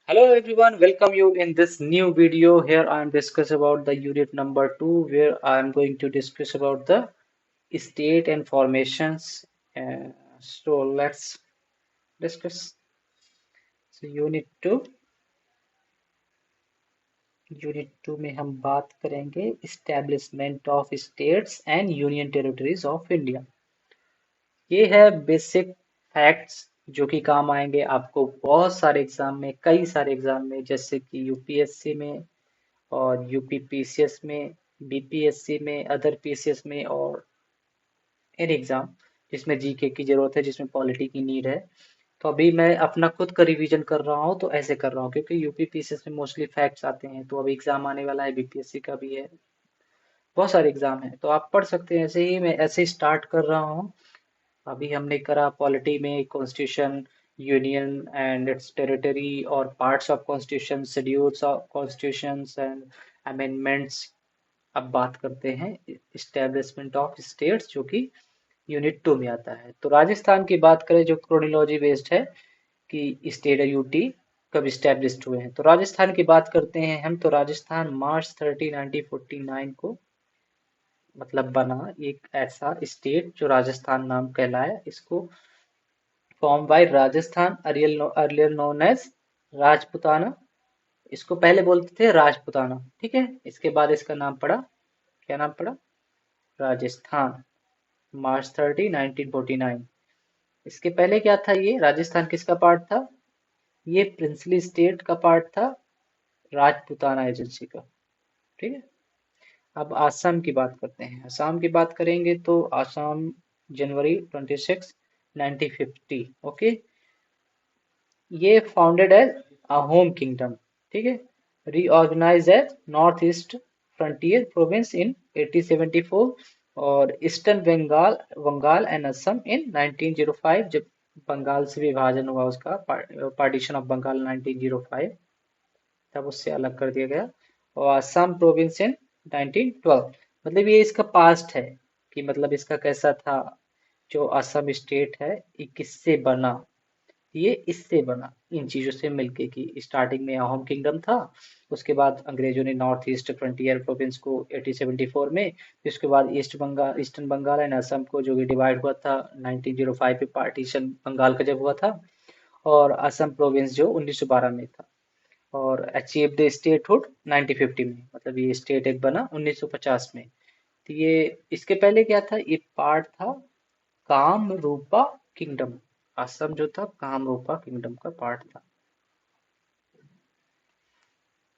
Hello everyone, welcome you in this new video. Here I am discuss about the unit number 2 where I am going to discuss about the state and formations. Uh, so let's discuss. So unit 2 में हम बात करेंगे establishment of states and union territories of India. ये है basic facts जो कि काम आएंगे आपको बहुत सारे एग्जाम में, कई सारे एग्जाम में, जैसे कि यूपीएससी में और यूपी पीसीएस में, बीपीएससी में, अदर पीसीएस में और एनी एग्जाम जिसमें जीके की जरूरत है, जिसमें पॉलिटी की नीड है। तो अभी मैं अपना खुद का रिवीजन कर रहा हूँ, तो ऐसे कर रहा हूँ क्योंकि यूपी पीसीएस में मोस्टली फैक्ट्स आते हैं। तो अभी एग्जाम आने वाला है, बीपीएससी का भी है, बहुत सारे एग्जाम हैं, तो आप पढ़ सकते हैं। ऐसे ही मैं ऐसे ही स्टार्ट कर रहा हूँ। अभी हमने करा पॉलिटी में constitution, union and its territory और parts of constitution, schedules of constitutions and amendments. अब बात करते हैं इस्टेब्लिशमेंट ऑफ स्टेट्स, जो कि यूनिट 2 में आता है। तो राजस्थान की बात करें, जो क्रोनोलॉजी बेस्ड है कि स्टेट यूटी कब स्टैब्लिश्ड हुए हैं, तो राजस्थान की बात करते हैं हम। तो राजस्थान मार्च 30 1949 को मतलब बना, एक ऐसा स्टेट जो राजस्थान नाम कहलाया। इसको form by Rajasthan, earlier known as Rajputana. इसको पहले बोलते थे राजपुताना, ठीक है। इसके बाद इसका नाम पड़ा, क्या नाम पड़ा? राजस्थान। मार्च 30 1949। इसके पहले क्या था? ये राजस्थान किसका पार्ट था? ये प्रिंसली स्टेट का पार्ट था, राजपुताना एजेंसी का, ठीक है। अब आसाम की बात करते हैं। आसाम की बात करेंगे तो आसाम जनवरी 26 1950, ओके। ये founded as a home kingdom, ठीक है। Reorganise as north east frontier province in 1874 और eastern Bengal Bengal and Assam in 1905, जब बंगाल से विभाजन हुआ, उसका पार्टीशन ऑफ बंगाल 1905, तब उससे अलग कर दिया गया। और असम प्रोविंस इन 1912। मतलब ये इसका पास्ट है कि मतलब इसका कैसा था। जो असम स्टेट है, ये किससे बना? ये इससे बना, इन चीजों से मिलके, कि स्टार्टिंग में अहोम किंगडम था, उसके बाद अंग्रेजों ने नॉर्थ ईस्ट फ्रंटियर प्रोविंस को 1874 में, फिर उसके बाद ईस्टर्न बंगाल एंड असम को, जो कि डिवाइड हुआ था 1905 में, पार्टीशन बंगाल का जब हुआ था। और असम प्रोविंस जो 1912 में था, और अचीव द स्टेटहुड 1950 में, मतलब ये स्टेट एक बना 1950 में। तो ये, इसके पहले क्या था? ये पार्ट था कामरूपा किंगडम। असम जो था कामरूपा किंगडम का पार्ट था,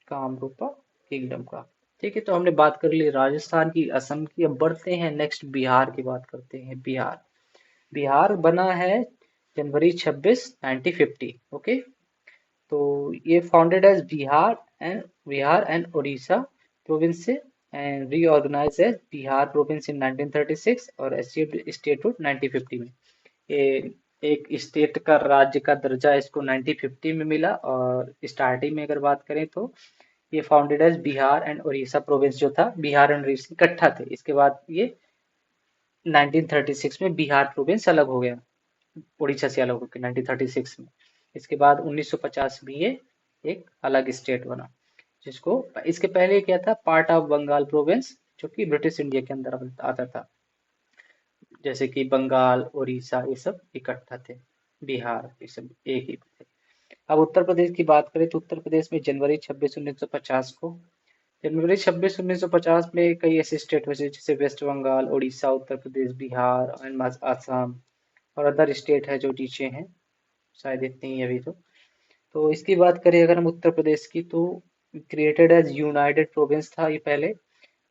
कामरूपा किंगडम का, ठीक है। तो हमने बात कर ली राजस्थान की, असम की। अब बढ़ते हैं नेक्स्ट, बिहार की बात करते हैं। बिहार, बिहार बना है जनवरी 26 1950, ओके। तो ये founded as Bihar and Orissa province से, and reorganise as Bihar province in 1936 और अचीव्ड स्टेटहुड 1950 में। ये एक स्टेट का, राज्य का दर्जा इसको 1950 में मिला। और स्टार्टिंग में अगर बात करें तो ये founded as Bihar and Orissa province जो था, बिहार एंड उड़ीसा इकट्ठा थे। इसके बाद ये 1936 में बिहार प्रोविंस अलग हो गया, उड़ीसा से अलग होकर 1936 में। इसके बाद 1950 में ये एक अलग स्टेट बना, जिसको, इसके पहले क्या था? पार्ट ऑफ बंगाल प्रोविंस, जो कि ब्रिटिश इंडिया के अंदर आता था। जैसे कि बंगाल, उड़ीसा, ये सब इकट्ठा थे, बिहार ये सब एक ही थे। अब उत्तर प्रदेश की बात करें तो उत्तर प्रदेश में जनवरी 26 1950 को, जनवरी 26 1950 में कई ऐसे स्टेट हुए जैसे वेस्ट बंगाल, उड़ीसा, उत्तर प्रदेश, बिहार एंड आसाम, और अदर स्टेट है जो नीचे हैं, शायद इतनी ही अभी तो इसकी बात करें अगर हम उत्तर प्रदेश की, तो क्रिएटेड एज यूनाइटेड प्रोविंस था ये पहले,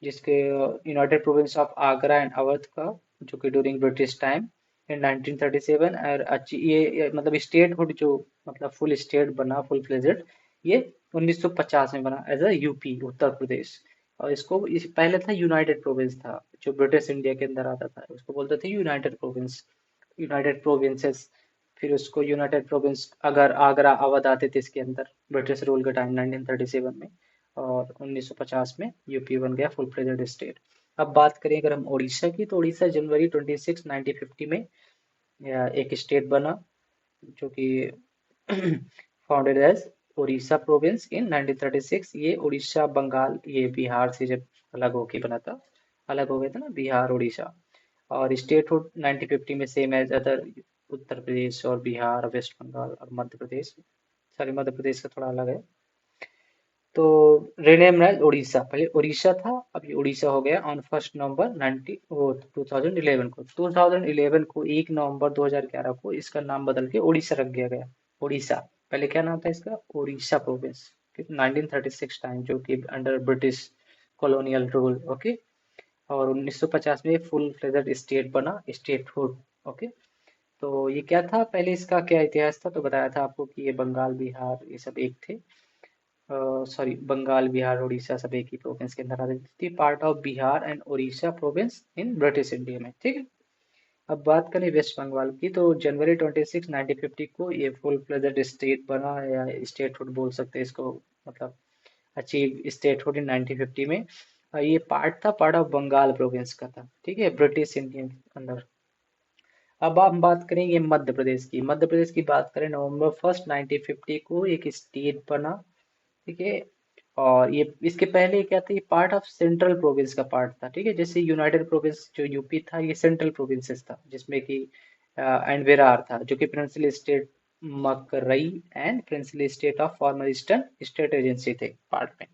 जिसके United province of Agra and Awadh का, जो कि ड्यूरिंग ब्रिटिश टाइम इन 1937। और मतलब स्टेटहुड जो, मतलब फुल स्टेट बना, फुल फ्लेजेड, ये 1950 में बना as a UP, Uttar Pradesh. और इसको, इस पहले था यूनाइटेड प्रोविंस था, जो ब्रिटिश इंडिया के अंदर आता था, उसको बोलते थे यूनाइटेड प्रोविंस, यूनाइटेड प्रोविंसेस। फिर उसको यूनाइटेड प्रोविंस, अगर आगरा अवध आते थे इसके अंदर, ब्रिटिश रूल के टाइम 1937 में। और 1950 में यूपी बन गया फुल फ्लेजेड स्टेट। अब बात करें अगर हम उड़ीसा की, तो उड़ीसा जनवरी 26 1950 में एक स्टेट बना, जो कि founded as Orissa province in 1936। ये उड़ीसा बंगाल ये बिहार से जब अलग होके बना था, अलग हो गए थे ना बिहार उड़ीसा। और स्टेटहुड 1950 में same as other Uttar Pradesh और बिहार वेस्ट बंगाल और मध्य प्रदेश। सॉरी, मध्य प्रदेश का थोड़ा अलग है। तो रिनेम है उड़ीसा, पहले उड़ीसा था, अब ये उड़ीसा हो गया ऑन 1 नवंबर 90 वो 2011 को। 2011 को 1 नवंबर 2011 को इसका नाम बदल के उड़ीसा रख दिया गया। उड़ीसा, पहले क्या नाम था इसका, उड़ीसा प्रोविंस। 1936 टाइम, जो कि under British colonial rule. Okay. और 1950 में फुल फ्लेजेड स्टेट बना, स्टेटहुड। ओके। तो ये क्या था, पहले इसका क्या इतिहास था, तो बताया था आपको कि ये बंगाल बिहार ये सब एक थे। सॉरी, बंगाल बिहार उड़ीसा सब एक ही प्रोविंस के अंदर आती थी। Part of Bihar and Orissa province in British India में। ठीक है। अब बात करें वेस्ट बंगाल की, तो जनवरी 26 1950 को ये फुल फ्लेजेड स्टेट बना, या स्टेटहुड बोल सकते हैं इसको, मतलब अचीव स्टेटहुड इन 1950 में। ये पार्ट था, पार्ट ऑफ बंगाल प्रोविंस का था। ठीक है, ब्रिटिश इंडिया के अंदर। अब हम बात करेंगे मध्य प्रदेश की। मध्य प्रदेश की बात करें, नवंबर 1 1950 को एक स्टेट बना। ठीक है। और ये इसके पहले क्या था, ये पार्ट ऑफ सेंट्रल प्रोविंस का पार्ट था। ठीक है, जैसे यूनाइटेड प्रोविंस जो यूपी था, ये सेंट्रल प्रोविंसेस था, जिसमें कि एंड विरार था, जो कि princely state Makrai and princely state of former eastern state agency थे पार्ट में।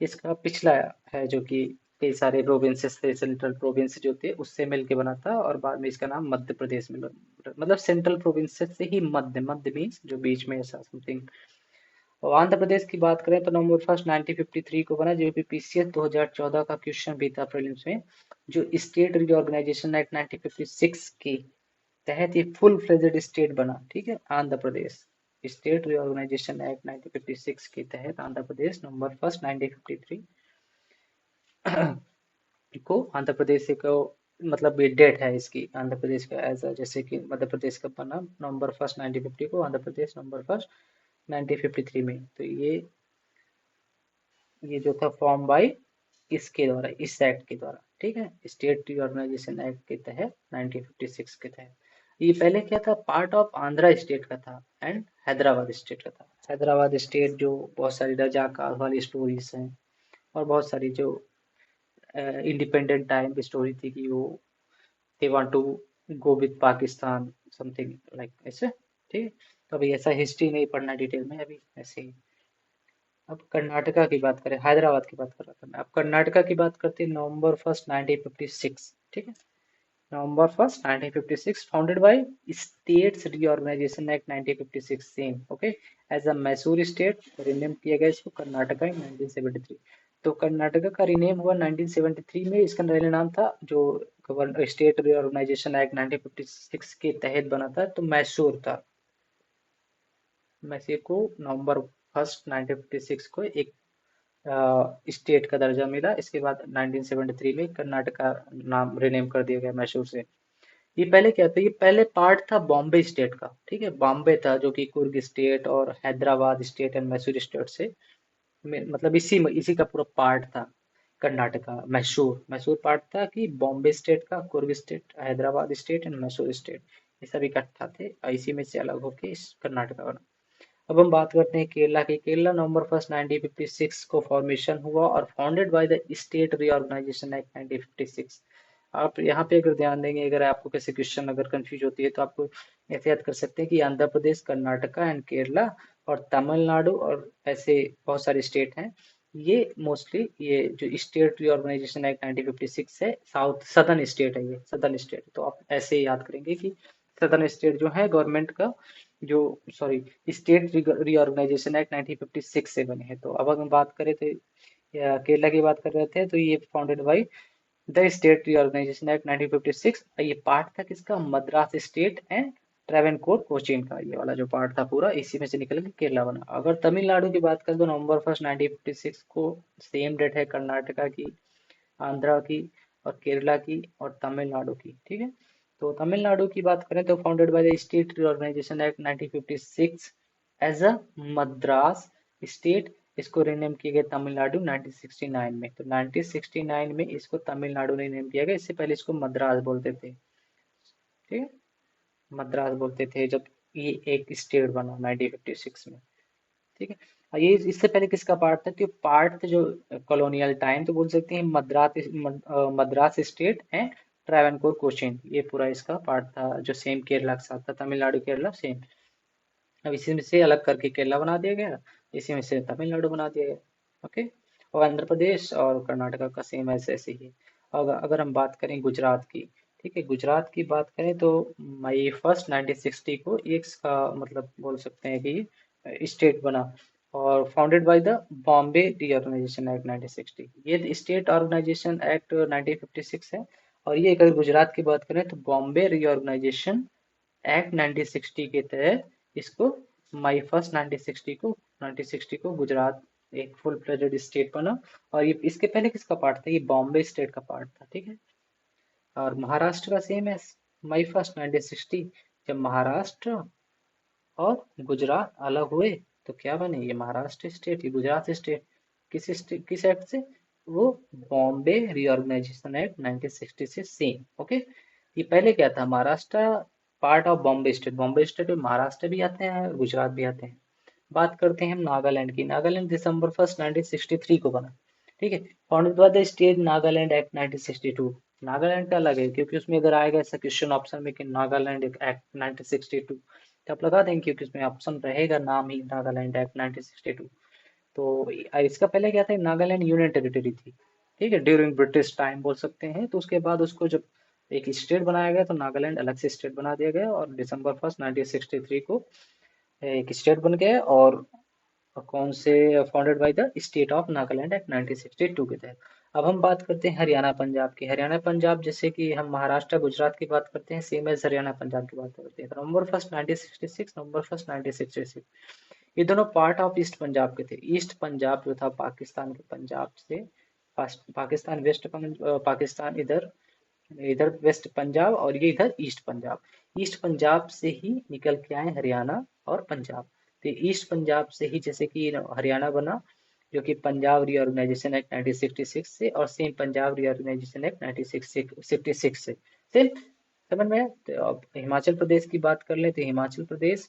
इसका पिछला है, जो कि कई सारे प्रोविंसेस थे, सेंट्रल प्रोविंस जो थे उससे मिलके बना था, और बाद में इसका नाम मध्य प्रदेश में मतलब सेंट्रल प्रोविंसेस से ही मध्य, मध्य मीन्स जो बीच में ऐसा समथिंग। और आंध्र प्रदेश की बात करें तो नवंबर 1 1953 को बना, जो कि पीसीएस 2014 का क्वेश्चन भी था प्रीलिम्स में। जो स्टेट रिऑर्गेनाइजेशन एक्ट 1956 के तहत ये फुल फ्लेजेड स्टेट बना। ठीक है, आंध्र प्रदेश। स्टेट रिऑर्गेनाइजेशन एक्ट 1956 के तहत आंध्र प्रदेश नवंबर 1 1953 को आंध्र प्रदेश को, मतलब ये डेट है इसकी आंध्र प्रदेश का एज जैसे कि मध्य प्रदेश का बना नवंबर 1 1950 को, आंध्र प्रदेश नवंबर 1 1953 में। तो ये जो था फॉर्म बाई इसके द्वारा, इस एक्ट के द्वारा। ठीक है, स्टेट रिऑर्गेनाइजेशन एक्ट के तहत 1956 के तहत। ये पहले क्या था, पार्ट ऑफ आंध्रा स्टेट का था एंड हैदराबाद स्टेट का था। हैदराबाद स्टेट जो बहुत सारी रजाकार वाली स्टोरीज हैं, और बहुत सारी जो इंडिपेंडेंट टाइम की स्टोरी थी कि वो they want to go with Pakistan, something like ऐसे। ठीक है। तो अभी ऐसा हिस्ट्री नहीं पढ़ना डिटेल में, अभी ऐसे ही। अब कर्नाटका की बात करें, हैदराबाद की बात कर रहा था मैं, अब कर्नाटका की बात करते हैं। नवंबर 1 1956। ठीक है, नवंबर 1 1956, founded by states reorganisation act 1956 same. Okay. As a Mysore state rename किया गया इसको कर्नाटका इन 1973। तो कर्नाटका का रिनेम हुआ 1973 में। इसका पहले नाम था, जो स्टेट रीऑर्गेनाइजेशन एक्ट 1956 के तहत बना था, तो मैसूर था। मैसूर को नवंबर 1 1956 को एक स्टेट का दर्जा मिला। इसके बाद 1973 में कर्नाटका नाम रिनेम कर दिया गया मैसूर से। ये पहले क्या था, ये पहले पार्ट था बॉम्बे स्टेट का। ठीक है, बॉम्बे था, जो कि कुर्ग स्टेट और Hyderabad state and Mysore state से मतलब इसी का पूरा पार्ट था। कर्नाटका, मैसूर मैसूर पार्ट था कि बॉम्बे स्टेट का, Coorg state, Hyderabad state and Mysore state, ये सब इकट्ठा थे, और इसी में से अलग होके इस कर्नाटका बना। अब हम बात करते हैं केरला की। केरला नवंबर 1 1956 को फॉर्मेशन हुआ और founded by the state reorganisation act 1956। आप यहाँ पे अगर ध्यान देंगे, अगर आपको कैसे क्वेश्चन अगर कंफ्यूज होती है, तो आपको ऐसे याद कर सकते हैं कि आंध्र प्रदेश, कर्नाटका एंड केरला और तमिलनाडु, और ऐसे बहुत सारे स्टेट हैं। ये मोस्टली ये जो स्टेट रीऑर्गेनाइजेशन एक्ट 1956 है, साउथ सदर्न स्टेट है, ये सदर्न स्टेट। तो आप ऐसे याद करेंगे कि सदर्न स्टेट जो है गवर्नमेंट का, जो सॉरी स्टेट रीऑर्गेनाइजेशन एक्ट 1956 से बने हैं। तो अब अगर हम बात करें तो केरला की बात कर रहे थे, तो ये founded by the state reorganisation act 1956। ये पार्ट था किसका, मद्रास स्टेट एंड ट्रेवेनकोर कोचीन का। ये वाला जो पार्ट था पूरा इसी में से निकल के केरला बना। अगर तमिलनाडु की बात करें तो नवंबर 1 1956 को सेम डेट है कर्नाटका की, आंध्रा की और केरला की और तमिलनाडु की। ठीक है। तो तमिलनाडु की बात करें तो founded by the state reorganisation act 1956 as a Madras state. इसको रीनेम किया गया तमिलनाडु 1969 में। तो 1969 में इसको तमिलनाडु रीनेम किया गया, इससे पहले इसको मद्रास बोलते थे। ठीक है, मद्रास बोलते थे जब ये एक स्टेट बना 1956 में। ठीक है। और ये इससे पहले किसका पार्ट था, तो पार्ट था जो कॉलोनियल टाइम, तो बोल सकते हैं मद्रास स्टेट एंड ट्रावनकोर कोचीन, ये पूरा इसका पार्ट था, जो सेम केरला के साथ था, तमिलनाडु केरला सेम। अब इसी में से अलग करके केरला बना दिया गया, इसी में से तमिलनाडु बना दिया गया। ओके। और आंध्र प्रदेश और कर्नाटका का सेम ऐसे ऐसे ही। अगर हम बात करें गुजरात की, ठीक है, गुजरात की बात करें तो मई 1 1960 को एक का मतलब बोल सकते हैं कि स्टेट बना, और founded by the Bombay reorganisation act 1960। ये स्टेट ऑर्गेनाइजेशन एक्ट 1956 है। और ये अगर गुजरात की बात करें तो बॉम्बे रीऑर्गेनाइजेशन एक्ट 1960 के तहत इसको मई 1 1960 को गुजरात एक फुल फ्लेजेड स्टेट बना। और ये इसके पहले किसका पार्ट था, ये बॉम्बे स्टेट का पार्ट था, ठीक है। और महाराष्ट्र का सेम है, मई 1 1960 जब महाराष्ट्र और गुजरात अलग हुए तो क्या बने, ये महाराष्ट्र स्टेट, ये गुजरात स्टेट। किस एक्ट से, वो बॉम्बे रीऑर्गेनाइजेशन एक्ट 1960 से सेम। ओके। ये पहले क्या था, Maharashtra part of Bombay state में महाराष्ट्र भी आते हैं और गुजरात भी आते हैं। बात करते हैं हम नागालैंड की। नागालैंड December 1 1963 को बना, ठीक है। Founded by the state Nagaland act 1962। Nagaland का अलग है क्योंकि उसमें अगर आएगा ऐसा क्वेश्चन ऑप्शन में कि नागालैंड एक्ट 1962, तो आप लगा देंगे क्योंकि उसमें ऑप्शन रहेगा नाम ही नागालैंड एक्ट 1962। तो इसका पहले क्या था, नागालैंड यूनियन टेरिटरी थी, ठीक है, ड्यूरिंग ब्रिटिश टाइम बोल सकते हैं। तो उसके बाद उसको जब एक स्टेट बनाया गया तो नागालैंड अलग से स्टेट बना दिया गया, और December 1 1963 को एक स्टेट बन गया। और कौन से, founded by the state of Nagaland act 1962 के तहत। अब हम बात करते हैं हरियाणा पंजाब की। हरियाणा पंजाब जैसे कि हम महाराष्ट्र गुजरात की बात करते हैं, सेम एज हरियाणा पंजाब की बात करते हैं। November 1 1966, November 1 1966, ये दोनों पार्ट ऑफ ईस्ट पंजाब के थे। ईस्ट पंजाब जो था पाकिस्तान के पंजाब से, पाकिस्तान पाकिस्तान इधर, इधर वेस्ट पंजाब, और ये इधर ईस्ट पंजाब। ईस्ट पंजाब से ही निकल के आए हरियाणा और पंजाब। तो ईस्ट पंजाब से ही जैसे कि हरियाणा बना, जो कि पंजाब रीऑर्गेनाइजेशन एक्ट 1966 से, और सेम पंजाब रीऑर्गेनाइजेशन एक्ट 1966 से सेम। समझ में आया? तो अब हिमाचल प्रदेश की बात कर ले तो हिमाचल प्रदेश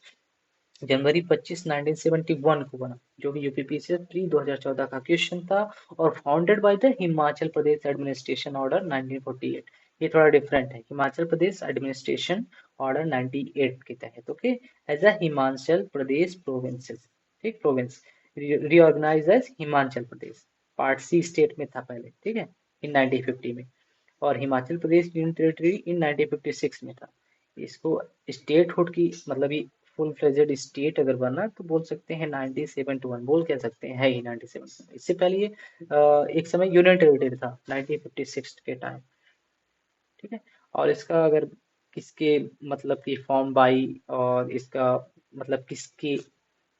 जनवरी 25 1971 को बना, जो कि यूपीपीसी प्री 2014 का क्वेश्चन था। और founded by the Himachal Pradesh administration order 1948। ये थोड़ा डिफरेंट है, हिमाचल प्रदेश एडमिनिस्ट्रेशन ऑर्डर 98 के तहत। Okay. As a Himachal Pradesh provinces, ठीक, province reorganise as Himachal Pradesh, part C state में था पहले, ठीक है, इन 1950 में। और Himachal Pradesh union territory in 1956 में था। इसको स्टेटहुड की मतलब ये फुल फ्लेजेड स्टेट अगर बना तो बोल सकते हैं 1971, बोल कह सकते हैं, है ही 1971। इससे पहले ये एक समय यूनियन टेरिटरी था 1956 के टाइम, ठीक है। और इसका अगर किसके मतलब कि फॉर्म बाई, और इसका मतलब किसकी,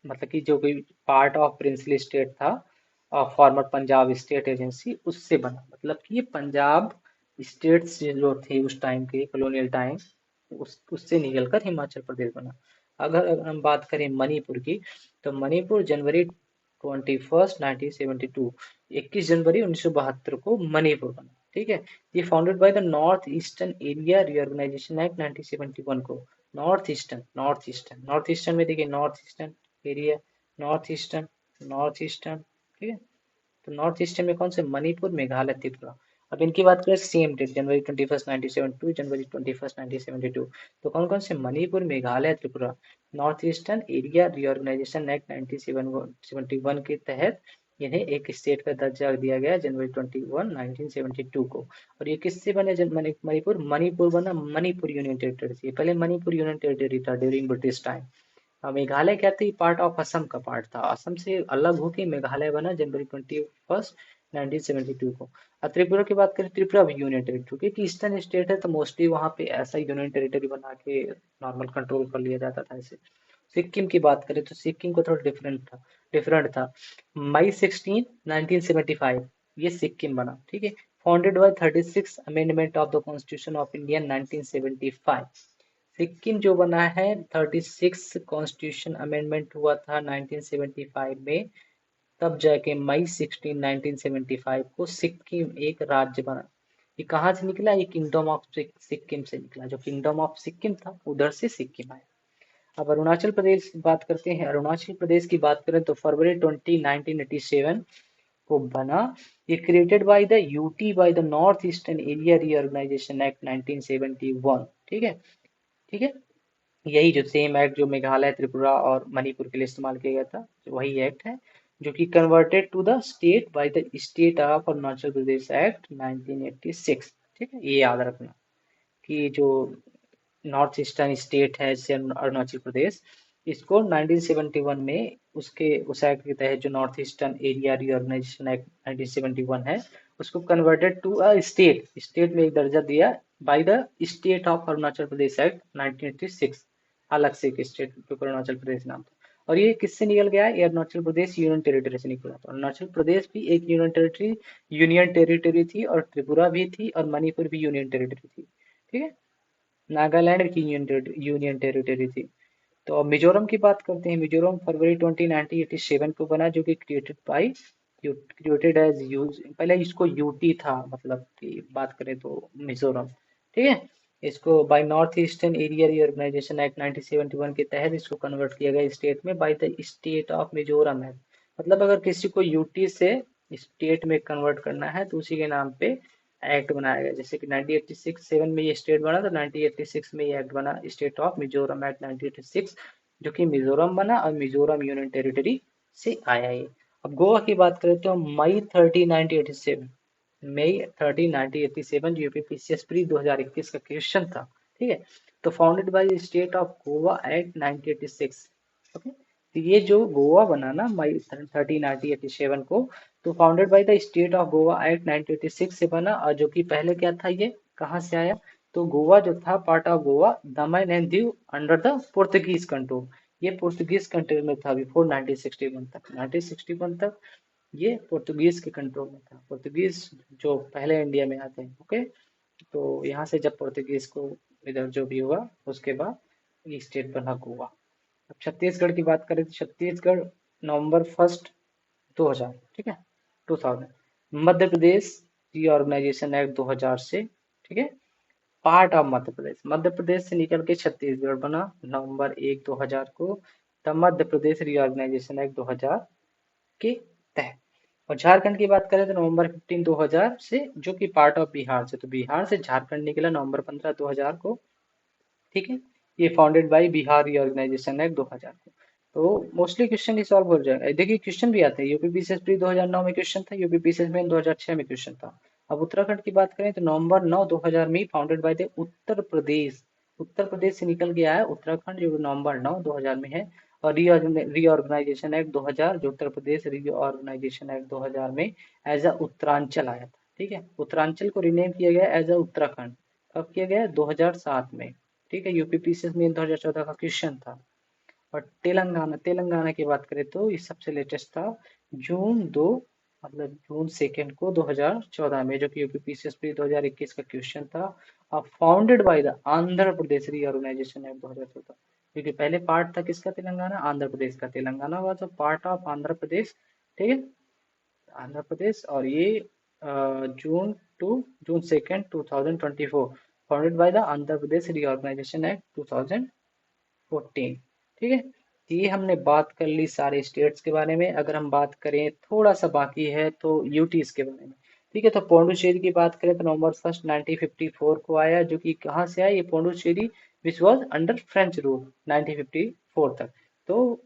मतलब कि जो कोई पार्ट ऑफ प्रिंसली स्टेट था, फॉर्मर पंजाब स्टेट एजेंसी, उससे बना। मतलब कि ये पंजाब स्टेट से जो थे उस टाइम के कॉलोनियल टाइम, उससे निकलकर हिमाचल प्रदेश बना। अगर हम बात करें मणिपुर की, तो मणिपुर जनवरी 21 1972, 21 जनवरी 1972 को मणिपुर बना, ठीक है। ये founded by the north eastern area reorganisation act 1971 को। नॉर्थ ईस्टर्न में देखिए, north eastern area, north eastern, north eastern, ठीक है। तो नॉर्थ ईस्टर्न में कौन से, मणिपुर, मेघालय, त्रिपुरा। अब इनकी बात करें सेम डेट, January 21 1972, January 21 1972, तो कौन कौन से, Manipur, Meghalaya, Tripura. North eastern area reorganisation act 1971 के तहत इन्हें एक स्टेट का दर्जा दिया गया January 21 1972 को। और ये किससे बने, मणिपुर, मणिपुर बना मणिपुर यूनियन टेरिटरी से। पहले मणिपुर यूनियन टेरिटरी था ड्यूरिंग ब्रिटिश टाइम। मेघालय क्या थी, पार्ट ऑफ असम का पार्ट था, असम से अलग होके मेघालय बना January 21 1972 को। अब त्रिपुरा की बात करें, त्रिपुरा भी यूनियन टेरिटरी, क्योंकि ईस्टर्न स्टेट है तो मोस्टली वहाँ पे ऐसा यूनियन टेरिटरी बना के नॉर्मल कंट्रोल कर लिया जाता था ऐसे। सिक्किम की बात करें तो सिक्किम को थोड़ा डिफरेंट था। मई 16 1975 ये सिक्किम बना, ठीक है। Founded by 36 amendment of the constitution of India 1975। Sikkim जो बना है 36 कॉन्स्टिट्यूशन अमेंडमेंट हुआ था 1975 में, तब जाके मई 16 1975 को सिक्किम एक राज्य बना। ये कहाँ से निकला, ये किंगडम ऑफ सिक्किम से निकला, जो किंगडम ऑफ सिक्किम था उधर से सिक्किम आया। अब अरुणाचल प्रदेश की बात करते हैं। अरुणाचल प्रदेश की बात करें तो फरवरी 20 1987 को बना। ये created by the UT by the north eastern area reorganisation act 1971। ठीक है। ठीक है। यही जो सेम एक्ट जो मेघालय, त्रिपुरा और मणिपुर के लिए इस्तेमाल किया गया था, वही एक्ट है, जो कि converted to the state by the state of Arunachal Pradesh act 1986। ठीक है, ये याद रखना कि जो नॉर्थ ईस्टर्न स्टेट है जैसे अरुणाचल प्रदेश, इसको 1971 में उसके उस एक्ट के तहत जो north eastern area reorganisation act 1971 है, उसको converted to a state, state में एक दर्जा दिया by the state of Arunachal Pradesh act 1986। अलग से एक स्टेट जो अरुणाचल प्रदेश नाम था। और ये किससे निकल गया है? ये अरुणाचल प्रदेश यूनियन टेरिटरी से निकला। तो अरुणाचल प्रदेश भी एक यूनियन टेरिटरी थी, और त्रिपुरा भी थी, और मणिपुर भी यूनियन टेरिटरी थी। ठीक है। नागालैंड की यूनियन टेरिटरी थी। तो अब मिजोरम की बात करते हैं। मिजोरम फरवरी 20 1987 को बना, जो कि क्रिएटेड एज यूज, पहले इसको यूटी था, मतलब कि बात करें तो मिजोरम। ठीक है। इसको by north eastern area reorganisation act 1971 के तहत इसको कन्वर्ट किया गया स्टेट में by the state of Mizoram act. मतलब अगर किसी को यूटी से स्टेट में कन्वर्ट करना है तो उसी के नाम पे एक्ट बनाया गया। जैसे कि 1986 में ये स्टेट बना, तो 1986 में ये एक्ट बना, स्टेट ऑफ मिजोरम एक्ट 1986, जो कि मिजोरम बना और मिजोरम यूनियन टेरिटरी से आया ये। अब गोवा की बात करें तो मई 30 1987 जो यूपीपीसीएस प्री 2021 का क्वेश्चन था। ठीक है। तो founded by state of Goa act 1986। Okay. तो ये जो गोवा बना ना मई 30 1987 को, तो founded by the state of Goa act 1986 से बना, और जो कि पहले क्या था, ये कहाँ से आया? तो गोवा जो था part of Goa, Daman and Diu under the Portuguese control. ये पोर्तुगीज कंट्रोल में था बिफोर 1961 तक। 1961 तक ये पोर्तुगीज के कंट्रोल में था। पोर्तुगीज जो पहले इंडिया में आते हैं। ओके। तो यहाँ से जब पोर्तुगीज को इधर जो भी हुआ, उसके बाद ये स्टेट बना गोवा। अब छत्तीसगढ़ की बात करें तो छत्तीसगढ़ नवंबर 1 2000। ठीक है। 2000। मध्य प्रदेश रीऑर्गेनाइजेशन एक्ट 2000 से। ठीक है। पार्ट ऑफ मध्य प्रदेश, मध्य प्रदेश से निकल के छत्तीसगढ़ बना नवंबर 1 2000 को, the Madhya Pradesh reorganisation act 2000 के तहत। और झारखंड की बात करें तो नवंबर 15 2000 से, जो कि पार्ट ऑफ बिहार से, तो बिहार से झारखंड निकला नवंबर 15 2000 को। ठीक है। ये founded by Bihar reorganisation act 2000 को। तो मोस्टली क्वेश्चन ही सॉल्व हो जाएगा। देखिए क्वेश्चन भी आते हैं। यूपीपीसीएस प्री 2009 में क्वेश्चन था, यूपीपीसीएस मेन 2006 में क्वेश्चन था। अब उत्तराखंड की बात करें तो नवंबर 9 2000 में founded by the Uttar Pradesh. Uttar Pradesh से निकल गया है उत्तराखंड, जो नवंबर 9 2000 में है। और रीऑर्गेनाइजेशन एक्ट 2000, जो उत्तर प्रदेश रीऑर्गेनाइजेशन एक्ट 2000 में एज अ उत्तरांचल आया था। ठीक है। उत्तरांचल को रिनेम किया गया एज अ उत्तराखंड। कब किया गया? 2007 में। ठीक है। यूपीपीसीएस में 2014 का क्वेश्चन था। और तेलंगाना, तेलंगाना की बात करें तो ये सबसे लेटेस्ट था, जून 2, मतलब जून 2 को 2014 में, जो कि यूपीपीसीएस प्री 2021 का क्वेश्चन था। Founded by the Andhra Pradesh reorganisation act 2014। क्योंकि पहले पार्ट था किसका? तेलंगाना, आंध्र प्रदेश का। Telangana was a part of Andhra Pradesh. ठीक है। आंध्र प्रदेश। और ये June 2 2024, founded by the Andhra Pradesh reorganisation act 2014। ठीक है। तो ये हमने बात कर ली सारे स्टेट्स के बारे में। अगर हम बात करें, थोड़ा सा बाकी है तो यूटीज के बारे में। ठीक है। तो पौंडुचेरी की बात करें तो नवंबर 1 1954 को आया, जो कि कहाँ से आया? ये Pondicherry which was under French rule 1954 तक। तो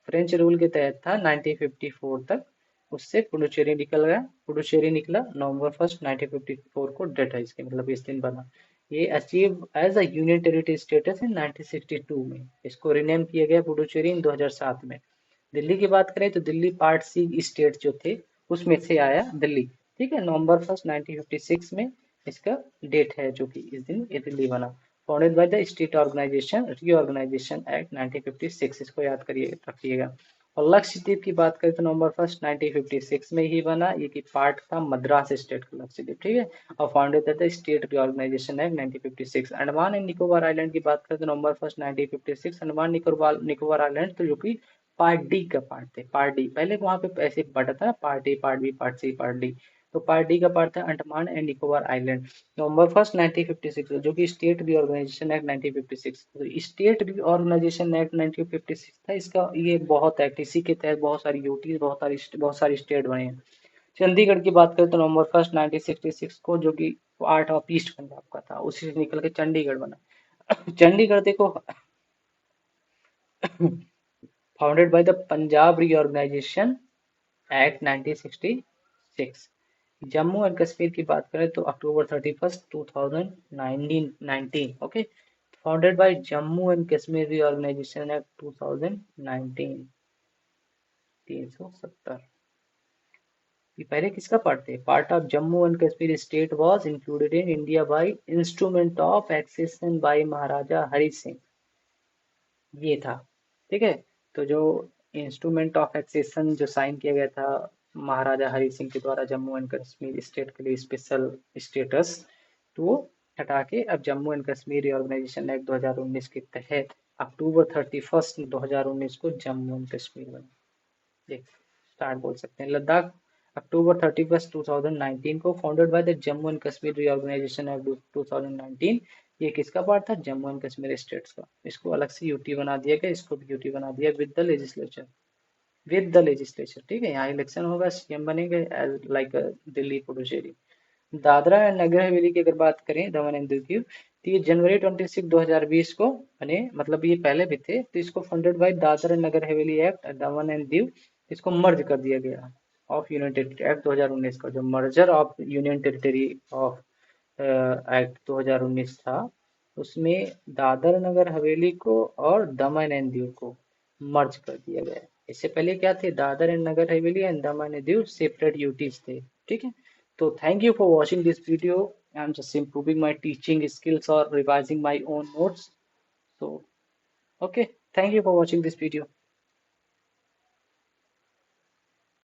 फ्रेंच रूल के तहत था 1954 तक। उससे पुडुचेरी निकल गया, पुडुचेरी निकला नवंबर 1 1954 को, डेट है इसकी, मतलब इस दिन बना। ये achieve as a union territory status in 1962 में। इसको रिनेम किया गया पुडुचेरी इन 2007 में। दिल्ली की बात करें तो दिल्ली पार्ट सी स्टेट जो थे उसमें से आया दिल्ली। ठीक है। नवंबर 1 1956 में इसका डेट है, जो कि इस दिन ये दिल्ली बना। Founded by the state organisation reorganisation act 1956। इसको याद करिए, रखिएगा। और लक्षद्वीप की बात करें तो नवंबर 1 1956 में ही बना। ये की पार्ट था मद्रास स्टेट का लक्षद्वीप। ठीक है। और founded the state reorganisation act 1956। Andaman and Nicobar island की बात करें तो नवंबर 1 1956 अंडमान निकोबार निकोबार आइलैंड, तो जो कि पार्ट डी का पार्ट थे। पार्ट डी पहले वहां पे ऐसे बटा था, part A, part B, part C, part D. तो पार्ट डी का पार्ट था अंडमान एंड निकोबार आइलैंड। नवंबर 1 1956 जो कि स्टेट रीऑर्गेनाइजेशन एक्ट 1956, तो स्टेट रीऑर्गेनाइजेशन एक्ट 1956 था इसका, ये बहुत एक्ट, इसी के तहत बहुत सारी यूटी, बहुत सारी स्टेट बने हैं। चंडीगढ़ की बात करें तो नवंबर 1 1966 को, जो कि पार्ट ऑफ ईस्ट पंजाब का था, उसी से निकल के चंडीगढ़ बना। चंडीगढ़ देखो founded by the Punjab reorganisation act 1966। Jammu and Kashmir की बात करें तो October 31 2019, okay, founded by Jammu and Kashmir reorganisation act 2019, 370। ये पहले किसका पार्ट थे? Part of Jammu and Kashmir state was included in India by instrument of accession by Maharaja Hari Singh, ये था। ठीक है, तो जो इंस्ट्रूमेंट ऑफ एक्सेशन जो साइन किया गया था महाराजा हरि सिंह के द्वारा जम्मू एंड कश्मीर स्टेट के लिए स्पेशल स्टेटस, तो वो हटा के अब Jammu and Kashmir reorganisation act 2019 के तहत October 31 2019 को जम्मू एंड कश्मीर बना। एक स्टार्ट बोल सकते हैं। लद्दाख October 31 2019 को founded by the Jammu and Kashmir reorganisation act 2019। ये किसका पार्ट था? जम्मू एंड कश्मीर स्टेट्स का। इसको अलग से यूटी बना दिया गया, इसको भी यूटी बना दिया with the legislature, with the legislature. ठीक है, यहाँ इलेक्शन होगा, सीएम बनेंगे लाइक दिल्ली पुडुचेरी। दादरा एंड नगर हवेली की अगर बात करें, दमन एंड दीव, तो ये जनवरी 26 2020 को बने, मतलब ये पहले भी थे, तो इसको funded by Dadra and Nagar Haveli act Daman and Diu, इसको मर्ज कर दिया गया ऑफ यूनियन टेरिटरी एक्ट 2019 का, जो merger of union territory of act 2019 था, उसमें दादर नगर हवेली को और दमन एंड दीव को मर्ज कर दिया गया। इससे पहले क्या थे? Dadar and Nagar Haveli and Daman and Diu separate UTs थे। ठीक है, so thank you for watching this video. I'm just improving my teaching skills or revising my own notes. So, okay, thank you for watching this video.